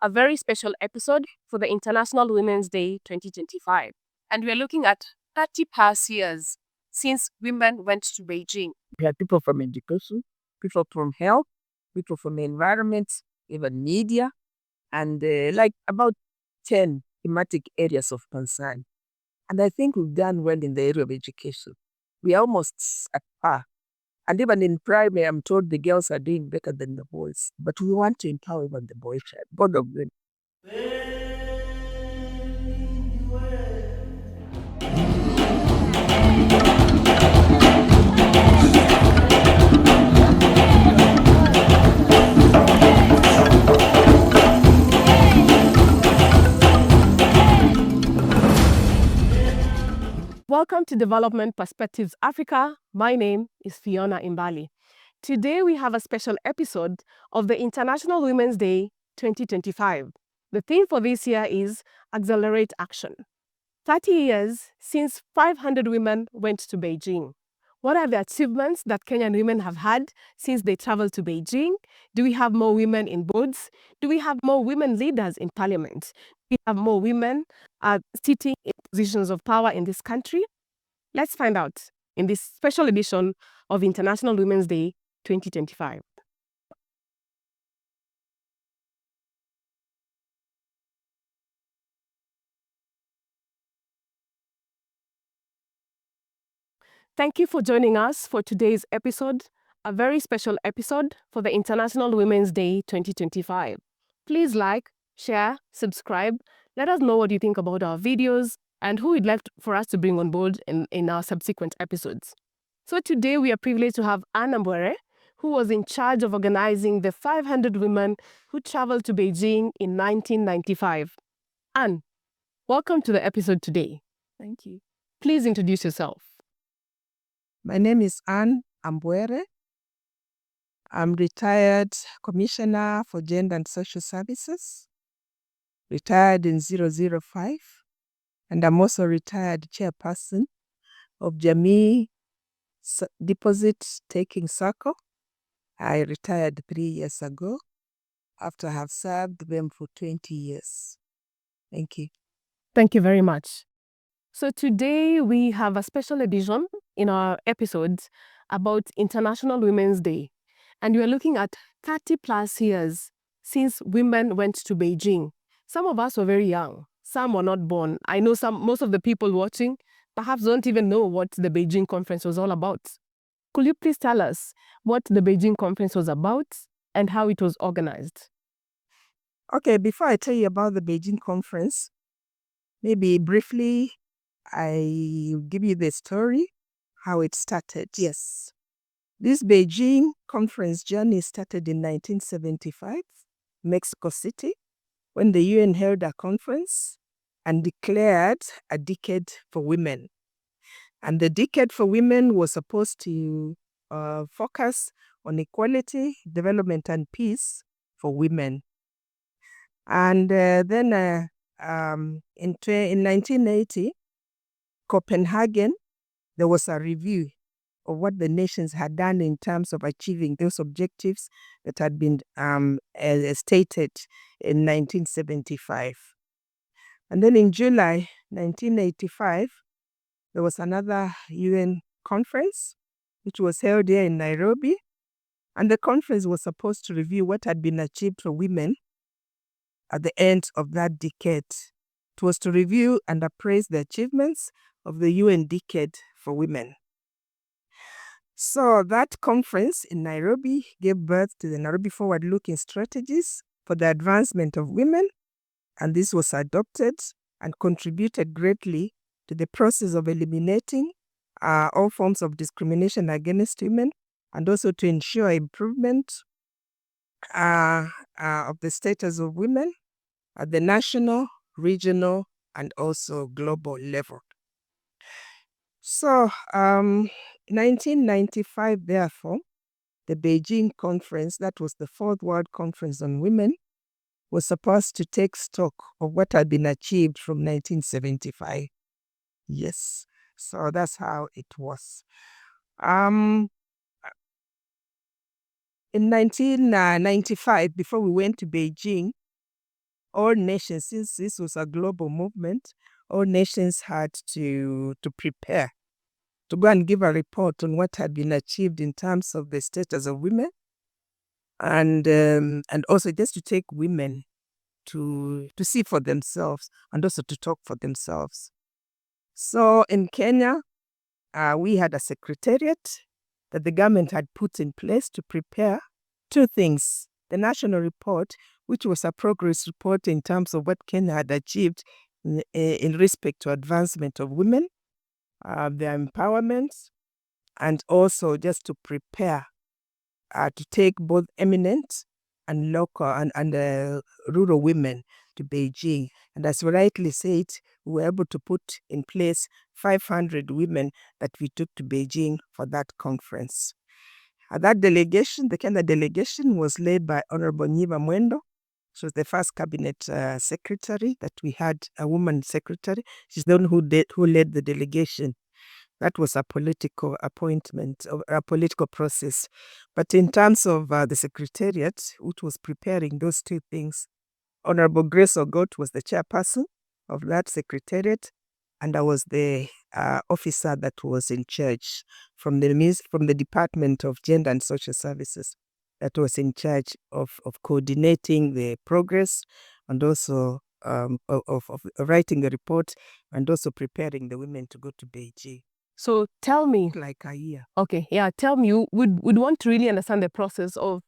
a very special episode for the International Women's Day 2025. And we're looking at 30 past years since women went to Beijing. We had people from education, people from health, people from environment, even media, and like about 10 thematic areas of concern. And I think we've done well in the area of education. We are almost at par. And even in primary, I'm told the girls are doing better than the boys. But we want to empower even the boys, both of them. Welcome to Development Perspectives Africa. My name is Fiona Imbali. Today we have a special episode of the International Women's Day 2025. The theme for this year is Accelerate Action. 30 years since 500 women went to Beijing. What are the achievements that Kenyan women have had since they traveled to Beijing? Do we have more women in boards? Do we have more women leaders in parliament? Do we have more women sitting in positions of power in this country? Let's find out in this special edition of International Women's Day 2025. Thank you for joining us for today's episode, a very special episode for the International Women's Day 2025. Please like, share, subscribe. Let us know what you think about our videos and who you'd like for us to bring on board in our subsequent episodes. So today we are privileged to have Anne Ambwere, who was in charge of organizing the 500 women who traveled to Beijing in 1995. Anne, welcome to the episode today. Thank you. Please introduce yourself. My name is Anne Ambwere. I'm retired Commissioner for Gender and Social Services, retired in 005, and I'm also retired chairperson of Jamii Deposit Taking Circle. I retired 3 years ago after I have served them for 20 years. Thank you. Thank you very much. So today we have a special edition in our episodes about International Women's Day. And we are looking at 30 plus years since women went to Beijing. Some of us were very young. Some were not born. I know most of the people watching perhaps don't even know what the Beijing conference was all about. Could you please tell us what the Beijing conference was about and how it was organized? Okay, before I tell you about the Beijing conference, maybe briefly, I give you the story, how it started. Yes. This Beijing conference journey started in 1975, Mexico City, when the UN held a conference and declared a decade for women. And the decade for women was supposed to focus on equality, development, and peace for women. And then in 1980, Copenhagen, there was a review of what the nations had done in terms of achieving those objectives that had been stated in 1975. And then in July 1985, there was another UN conference, which was held here in Nairobi. And the conference was supposed to review what had been achieved for women at the end of that decade. It was to review and appraise the achievements of the UN decade for women. So that conference in Nairobi gave birth to the Nairobi Forward-Looking Strategies for the Advancement of Women, and this was adopted and contributed greatly to the process of eliminating all forms of discrimination against women, and also to ensure improvement of the status of women at the national, regional, and also global level. So, 1995, therefore, the Beijing conference, that was the Fourth World Conference on Women, was supposed to take stock of what had been achieved from 1975. Yes, so that's how it was. In 1995, before we went to Beijing, all nations, since this was a global movement, all nations had to prepare to go and give a report on what had been achieved in terms of the status of women, and also just to take women to see for themselves and also to talk for themselves. So in Kenya, we had a secretariat that the government had put in place to prepare two things: the national report, which was a progress report in terms of what Kenya had achieved in respect to advancement of women, their empowerment, and also just to prepare to take both eminent and local and rural women to Beijing. And as we rightly said, we were able to put in place 500 women that we took to Beijing for that conference. That delegation, the Kenya delegation, was led by Honorable Nyiva Mwendo. She was the first cabinet secretary that we had, a woman secretary. She's the one who led the delegation. That was a political appointment, a political process. But in terms of the secretariat, which was preparing those two things, Honorable Grace Ogot was the chairperson of that secretariat, and I was the officer that was in charge from the Department of Gender and Social Services that was in charge of coordinating the progress and also of writing the report and also preparing the women to go to Beijing. So tell me. Like a year. Okay, yeah, tell me, we'd want to really understand the process of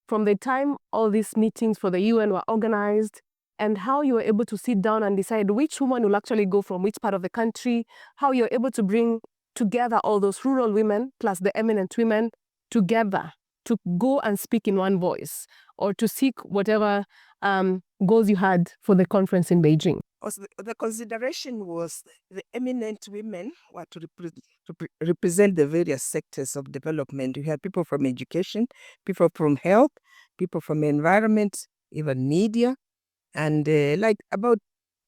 from the time all these meetings for the UN were organized and how you were able to sit down and decide which woman will actually go from which part of the country, how you're able to bring together all those rural women plus the eminent women together to go and speak in one voice or to seek whatever goals you had for the conference in Beijing. Also, the consideration was the eminent women were to represent the various sectors of development. We had people from education, people from health, people from environment, even media, and like about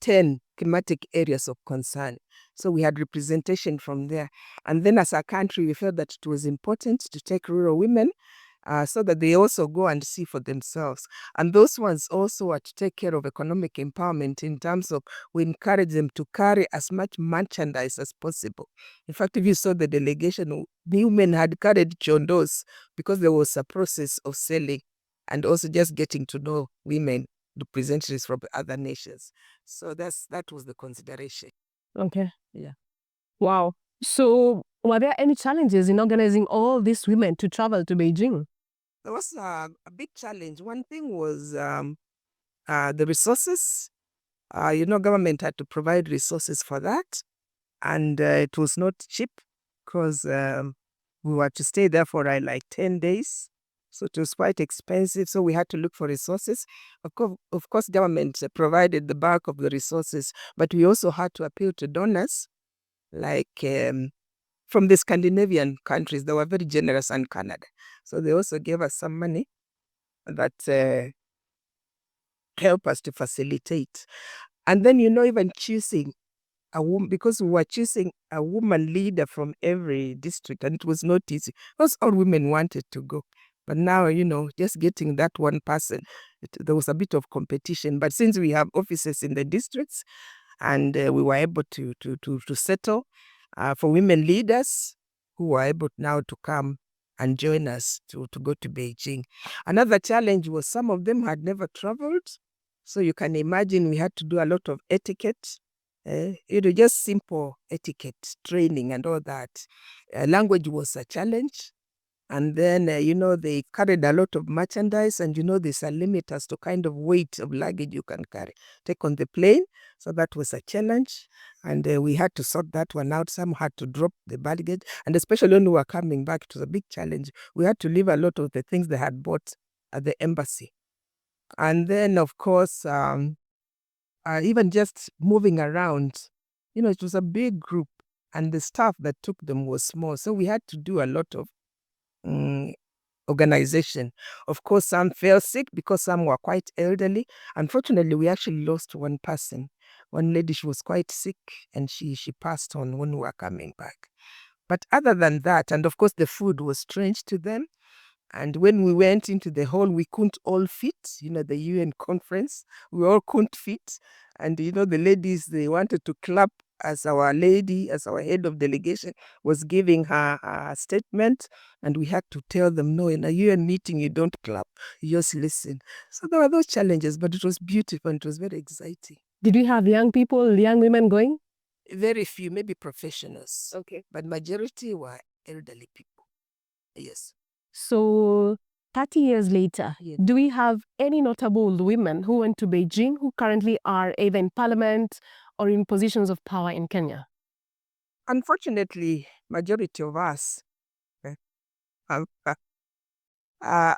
10 thematic areas of concern. So we had representation from there. And then as a country, we felt that it was important to take rural women so that they also go and see for themselves. And those ones also are to take care of economic empowerment in terms of we encourage them to carry as much merchandise as possible. In fact, if you saw the delegation, the women had carried chondos because there was a process of selling and also just getting to know women, representatives from other nations. So that was the consideration. Okay. Yeah. Wow. So were there any challenges in organizing all these women to travel to Beijing? There was a big challenge. One thing was the resources. Government had to provide resources for that. And it was not cheap because we were to stay there for like 10 days. So it was quite expensive. So we had to look for resources. Of course, government provided the bulk of the resources, but we also had to appeal to donors like from the Scandinavian countries. They were very generous, and Canada. So they also gave us some money that help us to facilitate. And then, even choosing a woman, because we were choosing a woman leader from every district, and it was not easy because all women wanted to go. But now, just getting that one person, there was a bit of competition. But since we have offices in the districts, and we were able to settle for women leaders who were able now to come and join us to go to Beijing. Another challenge was some of them had never traveled. So you can imagine we had to do a lot of etiquette, just simple etiquette training and all that. Language was a challenge. And then, they carried a lot of merchandise, and, there's a limit as to kind of weight of luggage you can take on the plane. So that was a challenge. And we had to sort that one out. Some had to drop the baggage. And especially when we were coming back, it was a big challenge. We had to leave a lot of the things they had bought at the embassy. And then, of course, even just moving around, it was a big group. And the staff that took them was small. So we had to do a lot of organization. Of course, some fell sick because some were quite elderly. Unfortunately, we actually lost one person. One lady, she was quite sick, and she passed on when we were coming back. But other than that, and of course the food was strange to them, And when we went into the hall, we couldn't all fit, the UN conference, we all couldn't fit. And, the ladies, they wanted to clap as our lady, as our head of delegation was giving her statement. And we had to tell them, no, in a UN meeting, you don't clap, you just listen. So there were those challenges, but it was beautiful and it was very exciting. Did we have young people, young women going? Very few, maybe professionals. Okay. But majority were elderly people. Yes. So 30 years later, Yes. do we have any notable women who went to Beijing who currently are either in parliament or in positions of power in Kenya? Unfortunately, majority of us,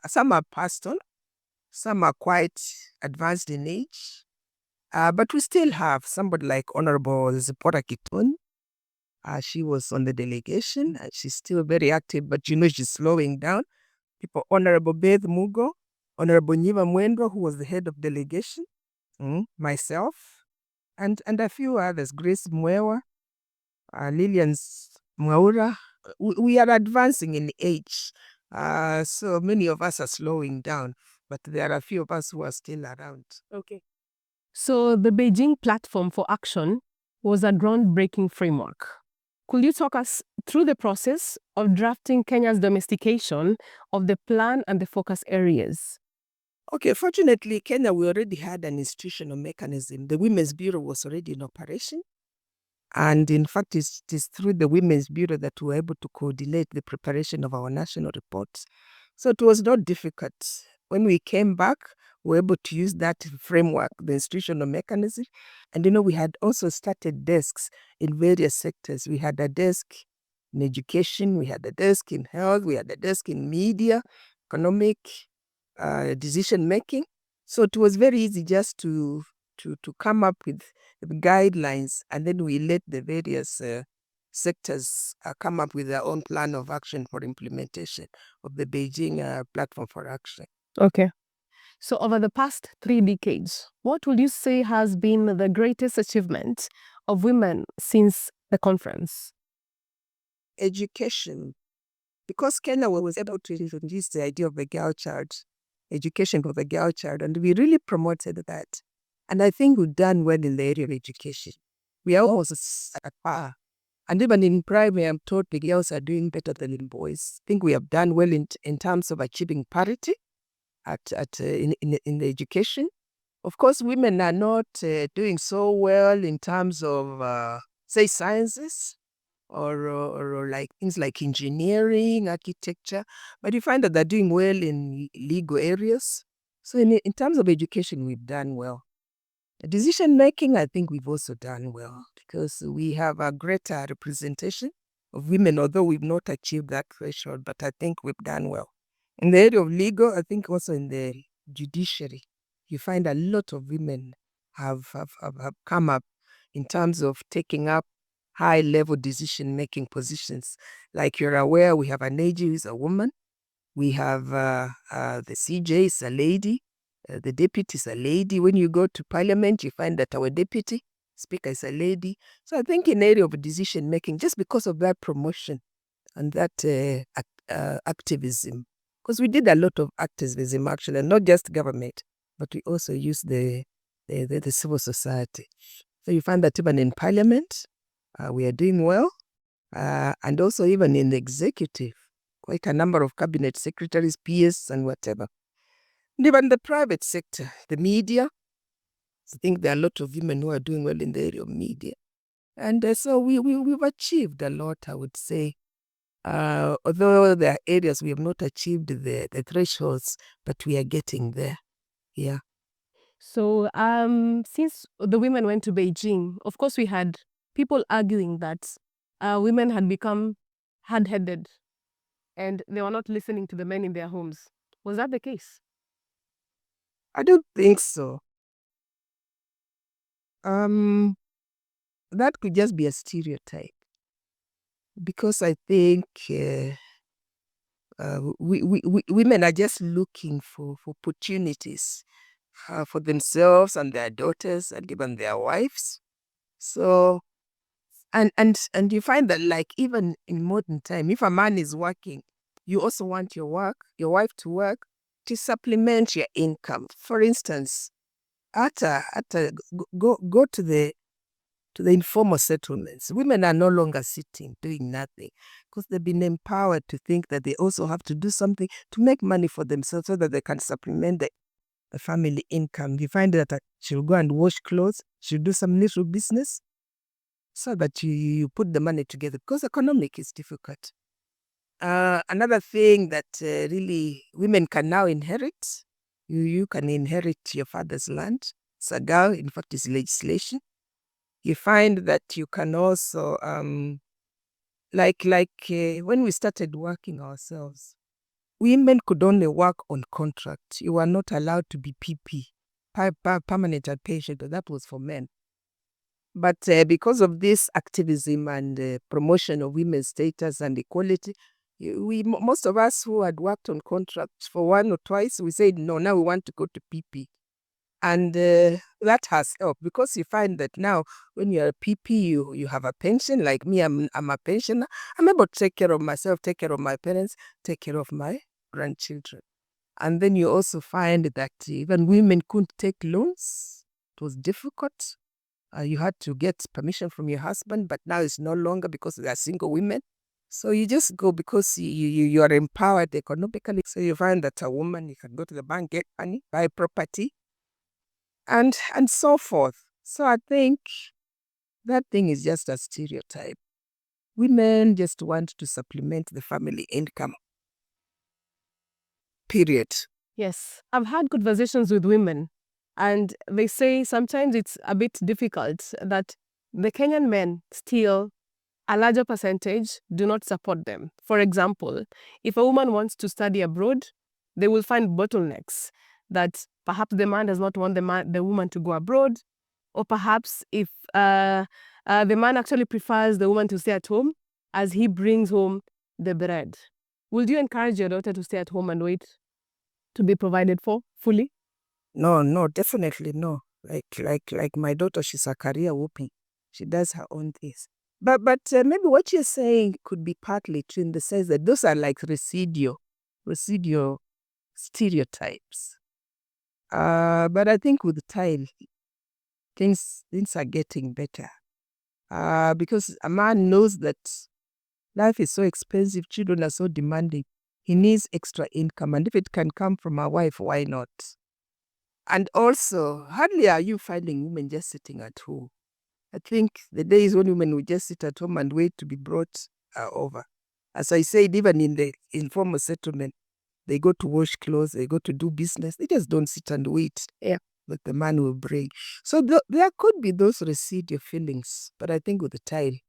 some are passed on, some are quite advanced in age, but we still have somebody like Honorable Zipporah Kitun. She was on the delegation and she's still very active, but she's slowing down. People, Honorable Beth Mugo, Honorable Nyiva Mwendwa, who was the head of delegation, myself, and a few others, Grace Mwewa, Lillian Mwaura. We are advancing in age, so many of us are slowing down, but there are a few of us who are still around. Okay. So the Beijing Platform for Action was a groundbreaking framework. Could you talk us through the process of drafting Kenya's domestication of the plan and the focus areas? Okay, fortunately, Kenya, we already had an institutional mechanism. The Women's Bureau was already in operation. And in fact, it is through the Women's Bureau that we were able to coordinate the preparation of our national reports. So it was not difficult. When we came back, we were able to use that framework, the institutional mechanism. And we had also started desks in various sectors. We had a desk in education, we had a desk in health, we had a desk in media, economic, decision making. So it was very easy just to come up with guidelines, and then we let the various sectors come up with their own plan of action for implementation of the Beijing Platform for Action. Okay. So over the past 3 decades, what would you say has been the greatest achievement of women since the conference? Education. Because Kenya was able to introduce the idea of the girl child, education for the girl child, and we really promoted that. And I think we've done well in the area of education. We are almost at par. And even in primary, I'm told the girls are doing better than the boys. I think we have done well in terms of achieving parity in the education. Of course, women are not doing so well in terms of, say, sciences or like things like engineering, architecture, but you find that they're doing well in legal areas. So in terms of education, we've done well. Decision making, I think we've also done well because we have a greater representation of women, although we've not achieved that threshold, but I think we've done well. In the area of legal, I think also in the judiciary, you find a lot of women have come up in terms of taking up high-level decision-making positions. Like you're aware, we have an AG who is a woman. We have the CJ is a lady. The deputy is a lady. When you go to parliament, you find that our deputy speaker is a lady. So I think in area of decision-making, just because of that promotion and that activism, because we did a lot of activism actually, and not just government, but we also used the civil society. So you find that even in parliament, we are doing well, and also even in the executive, quite a number of cabinet secretaries, PS, and whatever. And even the private sector, the media, I think there are a lot of women who are doing well in the area of media. And so we've achieved a lot, I would say. Although there are areas we have not achieved the thresholds, but we are getting there. Yeah. So since the women went to Beijing, of course we had people arguing that women had become hard-headed and they were not listening to the men in their homes. Was that the case? I don't think so. That could just be a stereotype. Because I think women are just looking for opportunities for themselves and their daughters and even their wives. So, and you find that like even in modern time, if a man is working, you also want your wife to work to supplement your income. For instance, go to the informal settlements. Women are no longer sitting doing nothing because they've been empowered to think that they also have to do something to make money for themselves so that they can supplement the family income. You find that she'll go and wash clothes, she'll do some little business so that you put the money together because economic is difficult. Another thing that really women can now inherit, you can inherit your father's land. Sagao, in fact, is legislation. You find that you can also, when we started working ourselves, women could only work on contract. You were not allowed to be PP, permanent and patient. That was for men. But because of this activism and promotion of women's status and equality, most of us who had worked on contracts for one or twice, we said, no, now we want to go to PP. And that has helped because you find that now when you're a PP, you have a pension. Like me, I'm a pensioner. I'm able to take care of myself, take care of my parents, take care of my grandchildren. And then you also find that even women couldn't take loans. It was difficult. You had to get permission from your husband, but now it's no longer because they are single women. So you just go because you are empowered economically. So you find that a woman, you can go to the bank, get money, buy property, and so forth. So I think that thing is just a stereotype. Women just want to supplement the family income. Period. Yes, I've had conversations with women, and they say sometimes it's a bit difficult that the Kenyan men still, a larger percentage, do not support them. For example, if a woman wants to study abroad, they will find bottlenecks that perhaps the man does not want the woman to go abroad, or perhaps if the man actually prefers the woman to stay at home as he brings home the bread. Would you encourage your daughter to stay at home and wait to be provided for fully? No, definitely no. Like my daughter, she's a career whooping. She does her own things. But maybe what you're saying could be partly true in the sense that those are like residual stereotypes. But I think with time, things are getting better. Because a man knows that life is so expensive, children are so demanding. He needs extra income, and if it can come from a wife, why not? And also, hardly are you finding women just sitting at home. I think the days when women would just sit at home and wait to be brought are over. As I said, even in the informal settlement, they go to wash clothes, they go to do business. They just don't sit and wait that the man will bring. So there could be those residual feelings, but I think with the time,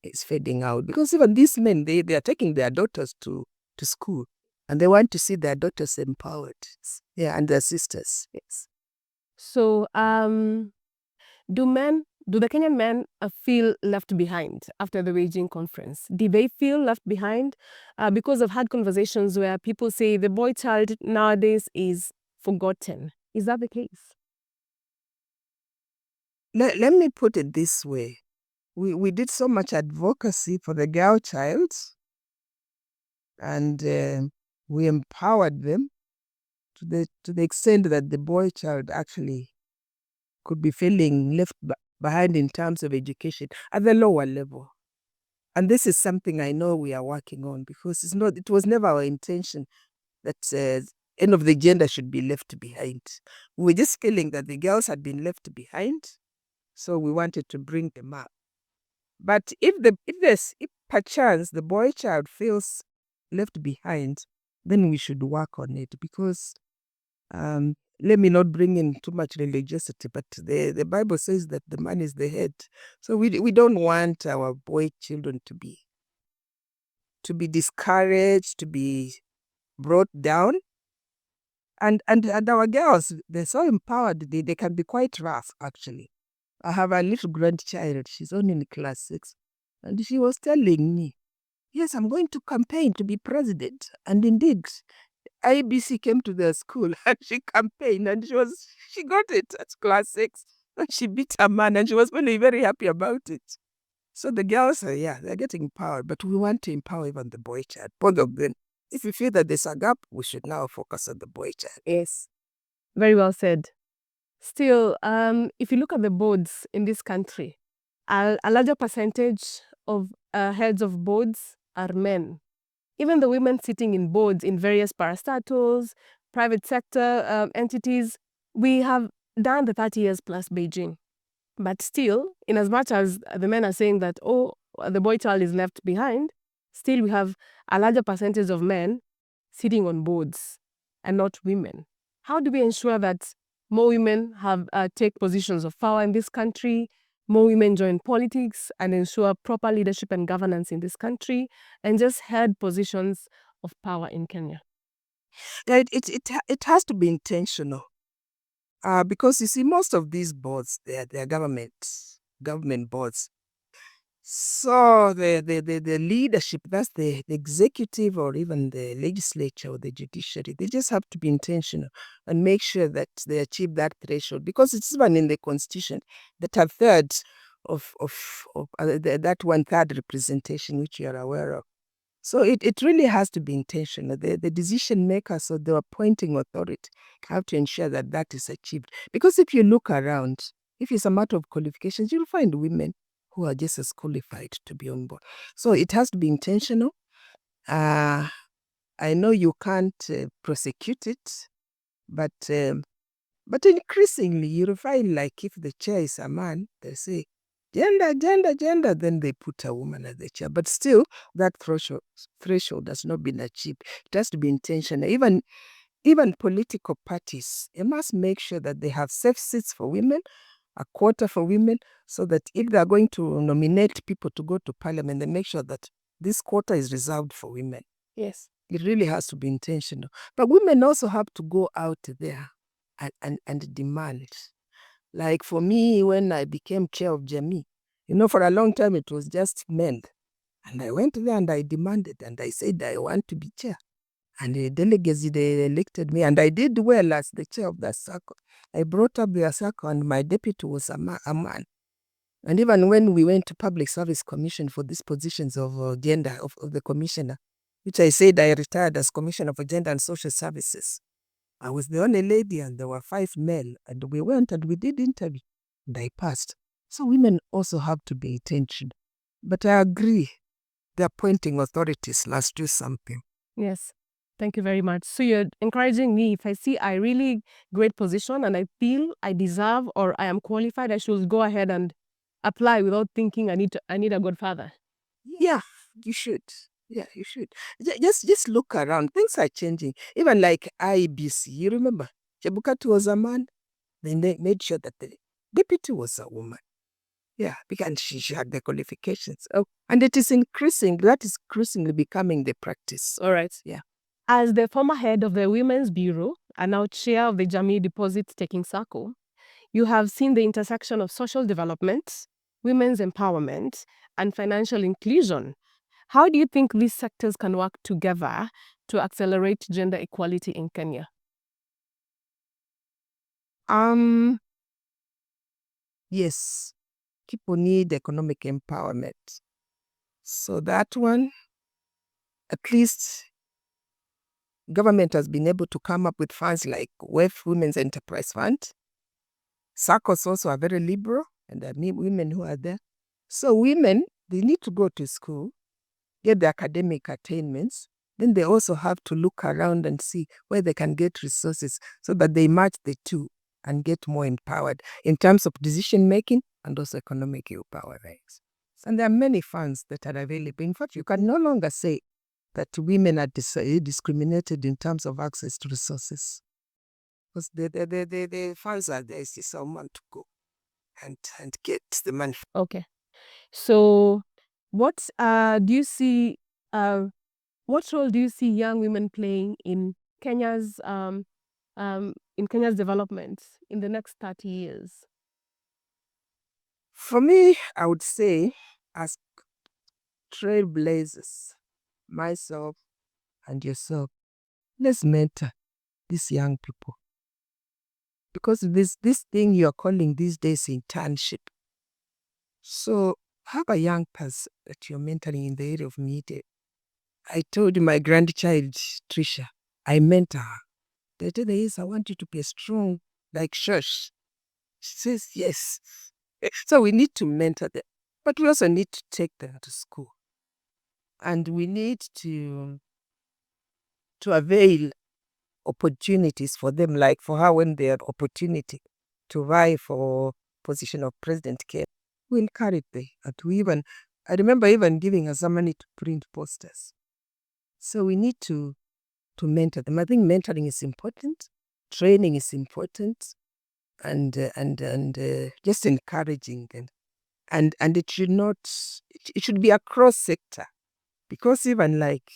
it's fading out. Because even these men, they are taking their daughters to school, and they want to see their daughters empowered. Yeah, and their sisters. Yes. So, do the Kenyan men feel left behind after the Beijing conference? Did they feel left behind? Because I've had conversations where people say the boy child nowadays is forgotten. Is that the case? Let me put it this way. We did so much advocacy for the girl child, and we empowered them to the extent that the boy child actually could be feeling left behind in terms of education at the lower level. And this is something I know we are working on because it was never our intention that any of the gender should be left behind. We were just feeling that the girls had been left behind, so we wanted to bring them up. But if perchance the boy child feels left behind, then we should work on it because let me not bring in too much religiosity, but the Bible says that the man is the head. So we don't want our boy children to be discouraged, to be brought down. And our girls, they're so empowered, they can be quite rough, actually. I have a little grandchild, she's only in class 6, and she was telling me, yes, I'm going to campaign to be president. And indeed, IBC came to the school and she campaigned and she got it at class 6. And she beat her man and she was really very happy about it. So the girls are, they're getting empowered, but we want to empower even the boy child, both of them. If we feel that there's a gap, we should now focus on the boy child. Yes. Very well said. Still, if you look at the boards in this country, a larger percentage of heads of boards are men. Even the women sitting in boards in various parastatals, private sector entities, we have done the 30 years plus Beijing. But still, in as much as the men are saying that, oh, the boy child is left behind, still we have a larger percentage of men sitting on boards and not women. How do we ensure that more women have take positions of power in this country, more women join politics and ensure proper leadership and governance in this country, and just head positions of power in Kenya? It has to be intentional. Because you see, most of these boards, they're government boards. So the leadership, that's the executive or even the legislature or the judiciary, they just have to be intentional and make sure that they achieve that threshold, because it's even in the constitution that a third of that 1/3 representation, which you are aware of. So it really has to be intentional. The decision makers or the appointing authority have to ensure that that is achieved. Because if you look around, if it's a matter of qualifications, you'll find women who are just as qualified to be on board. So it has to be intentional. I know you can't prosecute it, but increasingly you'll find, like, if the chair is a man, they say gender, gender, gender, then they put a woman at the chair. But still, that threshold has not been achieved. It has to be intentional. Even political parties, they must make sure that they have safe seats for women, a quota for women, so that if they are going to nominate people to go to parliament, they make sure that this quota is reserved for women. Yes. It really has to be intentional. But women also have to go out there and demand. Like for me, when I became chair of Jamii, for a long time it was just men. And I went there and I demanded and I said, I want to be chair. And the delegates, they elected me, and I did well as the chair of the circle. I brought up the circle, and my deputy was a man. And even when we went to Public Service Commission for these positions of gender, of the commissioner, which I said I retired as Commissioner for Gender and Social Services, I was the only lady and there were 5 men, and we went and we did interview, and I passed. So women also have to be intentional. But I agree, the appointing authorities must do something. Yes. Thank you very much. So you're encouraging me, if I see a really great position and I feel I deserve or I am qualified, I should go ahead and apply without thinking I need a godfather. Yeah, you should. Yeah, you should. Just look around. Things are changing. Even like IBC, you remember? Chebukati was a man. Then they made sure that the deputy was a woman. Yeah, because she had the qualifications. Oh, and it is increasing. That is increasingly becoming the practice. All right. Yeah. As the former head of the Women's Bureau and now chair of the Jamii Deposit Taking Circle, you have seen the intersection of social development, women's empowerment, and financial inclusion. How do you think these sectors can work together to accelerate gender equality in Kenya? Yes, people need economic empowerment. So that one, at least government has been able to come up with funds like WEF, Women's Enterprise Fund. SACCOs also are very liberal, and there are women who are there. So women, they need to go to school, get the academic attainments. Then they also have to look around and see where they can get resources so that they match the two and get more empowered in terms of decision making and also economic empowerment. And there are many funds that are available. In fact, you can no longer say that women are discriminated in terms of access to resources, because the funds are there. It's just someone to go and get the money. Okay. So what do you see, what role do you see young women playing in Kenya's development in the next 30 years? For me, I would say, as trailblazers, myself and yourself, let's mentor these young people. Because this thing you're calling these days internship. So have a young person that you're mentoring in the area of media. I told my grandchild, Trisha, I mentor her. The other is, I want you to be strong like Shush. She says, yes. So we need to mentor them. But we also need to take them to school. And we need to avail opportunities for them, like for her when they had opportunity to vie for position of President Kenya. We encourage them. And I remember even giving her some money to print posters. So we need to mentor them. I think mentoring is important. Training is important. And just encouraging them. And it should be across sector. Because even like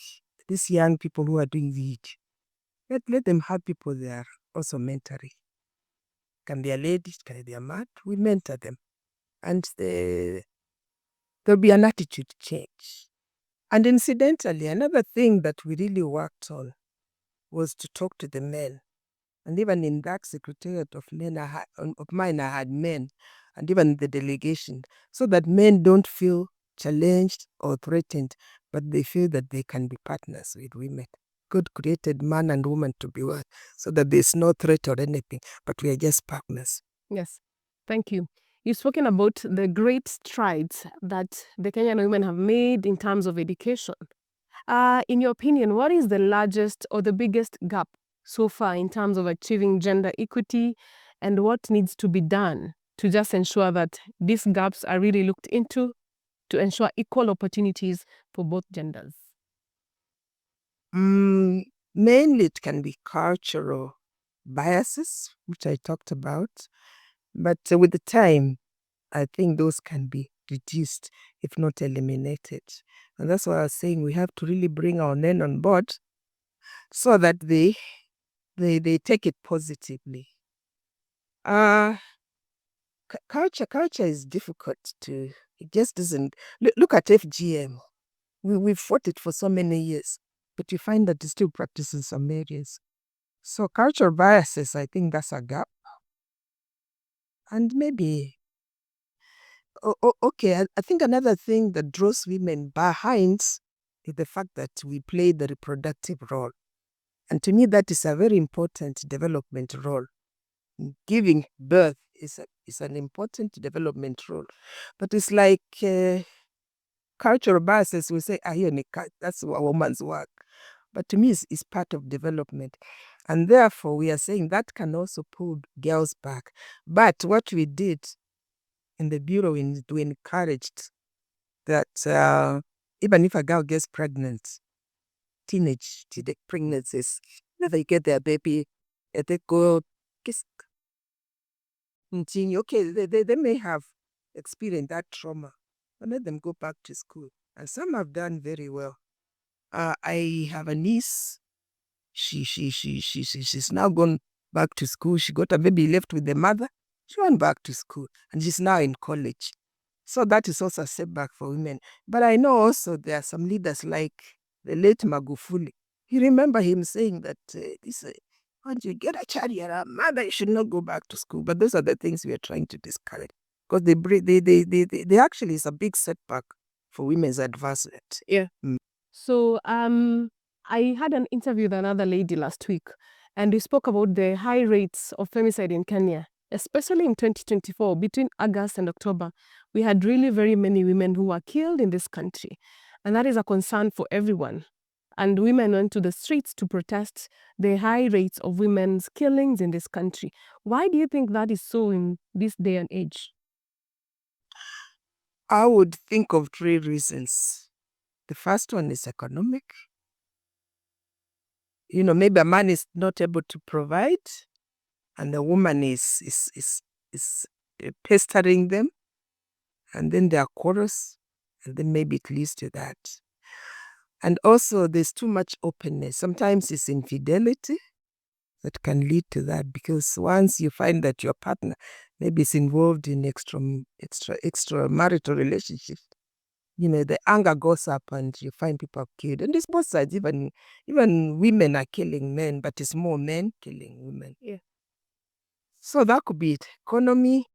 these young people who are doing VED, let them have people they are also mentoring. Can be a lady, can be a man, we mentor them. And there'll be an attitude change. And incidentally, another thing that we really worked on was to talk to the men. And even in that secretariat of mine, I had men, and even the delegation, so that men don't feel challenged or threatened, but they feel that they can be partners with women. God created man and woman to be one, so that there's no threat or anything, but we are just partners. Yes, thank you. You've spoken about the great strides that the Kenyan women have made in terms of education. In your opinion, what is the largest or the biggest gap so far in terms of achieving gender equity, and what needs to be done to just ensure that these gaps are really looked into to ensure equal opportunities for both genders? Mainly it can be cultural biases, which I talked about, but with the time, I think those can be reduced, if not eliminated. And that's why I was saying we have to really bring our men on board so that they take it positively. Culture is difficult to, it just doesn't, look at FGM. We've fought it for so many years, but you find that it still practices some areas. So cultural biases, I think that's a gap. And maybe, okay, I think another thing that draws women behind is the fact that we play the reproductive role. And to me, that is a very important development role. Giving birth is an important development role. But it's like cultural biases, we say, that's a woman's work. But to me, it's part of development. And therefore, we are saying that can also pull girls back. But what we did in the Bureau, we encouraged that even if a girl gets pregnant, teenage pregnancies, they get their baby, they go, okay, they may have experienced that trauma, but let them go back to school. And some have done very well. I have a niece. She's now gone back to school. She got a baby left with the mother. She went back to school and she's now in college. So that is also a setback for women. But I know also there are some leaders like the late Magufuli. You remember him saying that once you get a child, you're a mother, you should not go back to school. But those are the things we are trying to discourage, because they actually is a big setback for women's advancement. Yeah. So I had an interview with another lady last week, and we spoke about the high rates of femicide in Kenya, especially in 2024. Between August and October, we had really very many women who were killed in this country, and that is a concern for everyone. And women went to the streets to protest the high rates of women's killings in this country. Why do you think that is so in this day and age? I would think of 3 reasons. The first one is economic. Maybe a man is not able to provide, and the woman is pestering them, and then there are quarrels, and then maybe it leads to that. And also, there's too much openness. Sometimes it's infidelity that can lead to that, because once you find that your partner maybe is involved in extramarital relationships, the anger goes up and you find people are killed. And it's both sides, even women are killing men, but it's more men killing women. Yeah. So that could be it. Economy,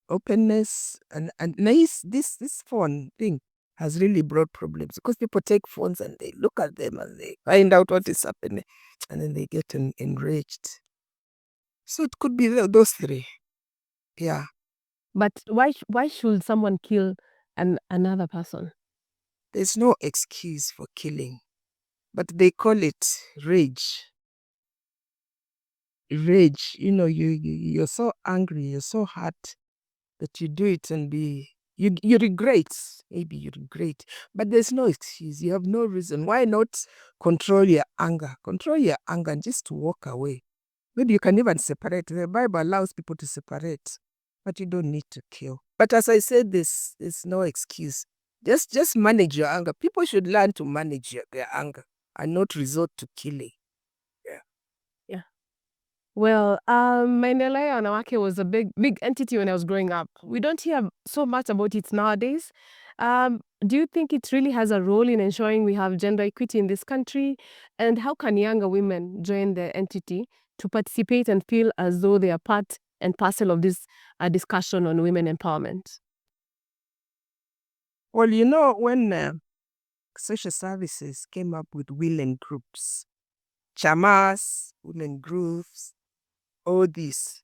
openness, and this phone thing has really brought problems because people take phones and they look at them and they find out what is happening and then they get enraged. So it could be those three. Yeah. But why should someone kill another person? There's no excuse for killing, but they call it rage. Rage, you're so angry, you're so hurt that you do it and you regret. Maybe you regret, but there's no excuse. You have no reason. Why not control your anger? Control your anger and just walk away. Maybe you can even separate. The Bible allows people to separate, but you don't need to kill. But as I said, there's no excuse. Just manage your anger. People should learn to manage their anger and not resort to killing. Yeah. Well, maendeleo ya wanawake was a big entity when I was growing up. We don't hear so much about it nowadays. Do you think it really has a role in ensuring we have gender equity in this country? And how can younger women join the entity to participate and feel as though they are part and parcel of this discussion on women empowerment? Well, when social services came up with women groups, chamas, women groups, all this,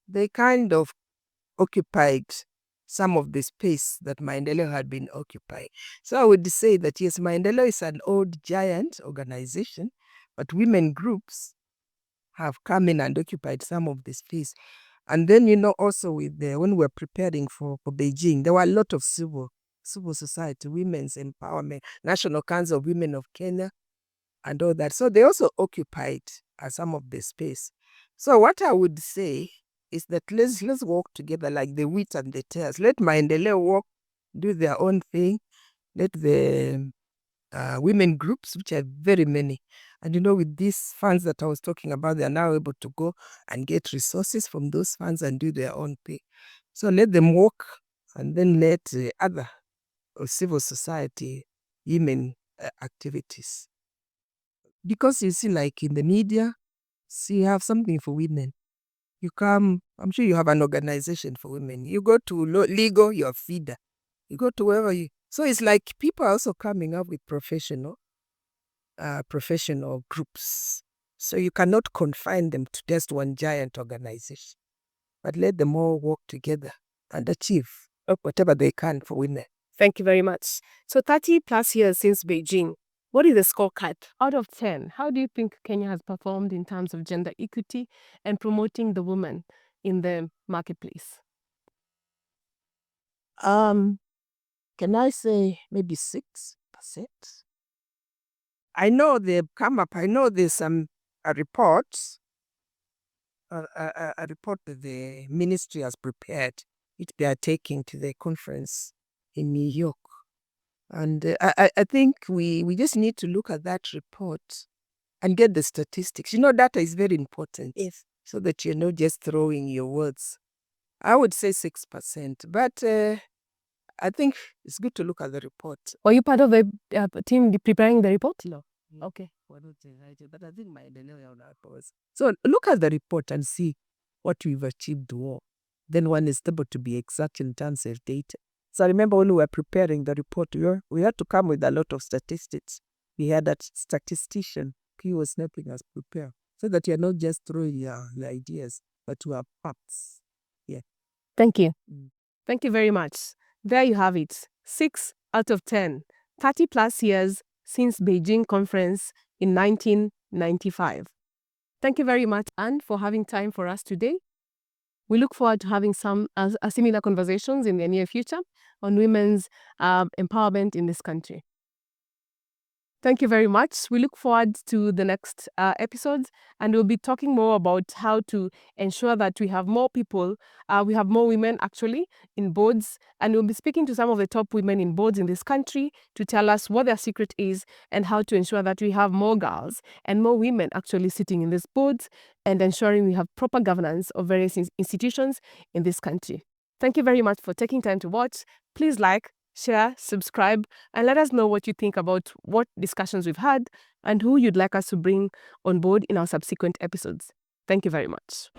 they kind of occupied some of the space that Maendeleo had been occupying. So I would say that yes, Maendeleo is an old giant organization, but women groups have come in and occupied some of the space. And then, also when we're preparing for Beijing, there were a lot of civil society, women's empowerment, National Council of Women of Kenya, and all that. So they also occupied some of the space. So what I would say is that let's work together like the wheat and the tares. Let Maendeleo work, do their own thing. Let the women groups, which are very many. And with these funds that I was talking about, they are now able to go and get resources from those funds and do their own thing. So let them work and then let other civil society women activities. Because you see, like in the media, you have something for women. You come, I'm sure you have an organization for women. You go to legal, you're feeder. You go to wherever so it's like people are also coming up with professional groups. So you cannot confine them to just one giant organization, but let them all work together and achieve whatever they can for women. Thank you very much. So 30 plus years since Beijing, what is the scorecard? Out of 10, how do you think Kenya has performed in terms of gender equity and promoting the woman in the marketplace? Can I say maybe 6%? I know they've come up. I know there's some reports, a report that the ministry has prepared, which they are taking to the conference in New York. And I think we just need to look at that report and get the statistics. Data is very important. Yes. So that you're not just throwing your words. I would say 6%, but I think it's good to look at the report. Were you part of the team preparing the report? No. Okay. But I think so look at the report and see what we've achieved more. Then one is able to be exact in terms of data. So I remember when we were preparing the report, we had to come with a lot of statistics. We had that statistician, he was helping us prepare, so that you're not just throwing your ideas, but you have facts. Yeah. Thank you. Thank you very much. There you have it. 6 out of 10. 30 plus years since Beijing conference in 1995. Thank you very much, Anne, for having time for us today. We look forward to having some similar conversations in the near future on women's empowerment in this country. Thank you very much. We look forward to the next episodes, and we'll be talking more about how to ensure that we have more people, we have more women actually in boards, and we'll be speaking to some of the top women in boards in this country to tell us what their secret is and how to ensure that we have more girls and more women actually sitting in these boards and ensuring we have proper governance of various institutions in this country. Thank you very much for taking time to watch. Please like, share, subscribe, and let us know what you think about what discussions we've had and who you'd like us to bring on board in our subsequent episodes. Thank you very much.